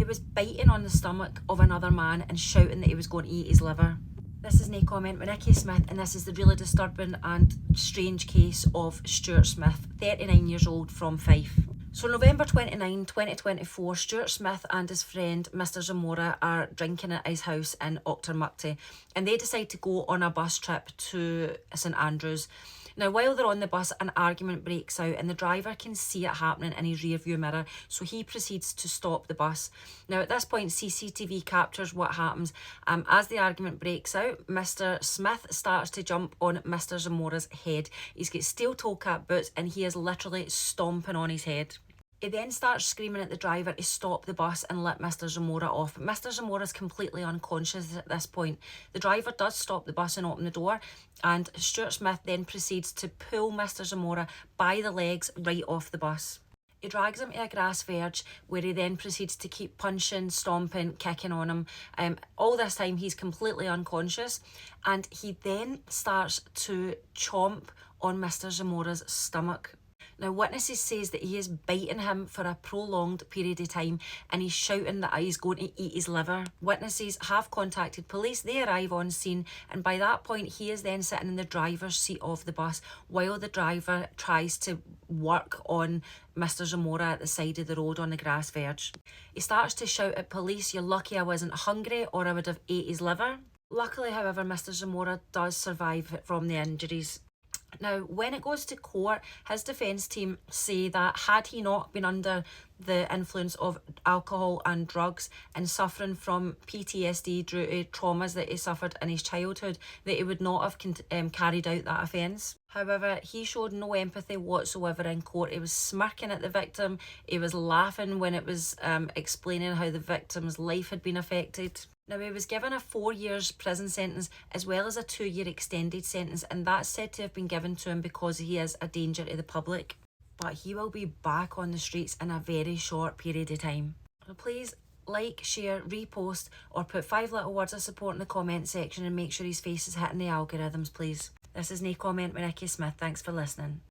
was biting on the stomach of another man and shouting that he was going to eat his liver. This is no comment with Nicky Smith, and this is the really disturbing and strange case of Stuart Smith, 39 years old, from Fife. So November 29, 2024, Stuart Smith and his friend Mr Zamora are drinking at his house in Auchtermuchty, and they decide to go on a bus trip to St Andrews. Now, while they're on the bus, an argument breaks out and the driver can see it happening in his rear view mirror, so he proceeds to stop the bus. Now, at this point, CCTV captures what happens. As the argument breaks out, Mr Smith starts to jump on Mr Zamora's head. He's got steel-toe cap boots and he is literally stomping on his head. He then starts screaming at the driver to stop the bus and let Mr Zamora off. Mr Zamora is completely unconscious at this point. The driver does stop the bus and open the door, and Stuart Smith then proceeds to pull Mr Zamora by the legs right off the bus. He drags him to a grass verge where he then proceeds to keep punching, stomping, kicking on him. All this time he's completely unconscious, and he then starts to chomp on Mr Zamora's stomach. Now, witnesses says that he is biting him for a prolonged period of time and he's shouting that he's going to eat his liver. Witnesses have contacted police. They arrive on scene, and by that point he is then sitting in the driver's seat of the bus while the driver tries to work on Mr Zamora at the side of the road on the grass verge. He starts to shout at police, "You're lucky I wasn't hungry or I would have ate his liver." Luckily, however, Mr Zamora does survive from the injuries. Now, when it goes to court, his defence team say that had he not been under the influence of alcohol and drugs and suffering from PTSD due to traumas that he suffered in his childhood, that he would not have carried out that offence. However, he showed no empathy whatsoever in court. He was smirking at the victim. He was laughing when it was explaining how the victim's life had been affected. Now, he was given a 4 years prison sentence as well as a 2-year extended sentence, and that's said to have been given to him because he is a danger to the public. But he will be back on the streets in a very short period of time. So please like, share, repost, or put 5 little words of support in the comment section and make sure his face is hitting the algorithms, please. This is no comment with Nicky Smith. Thanks for listening.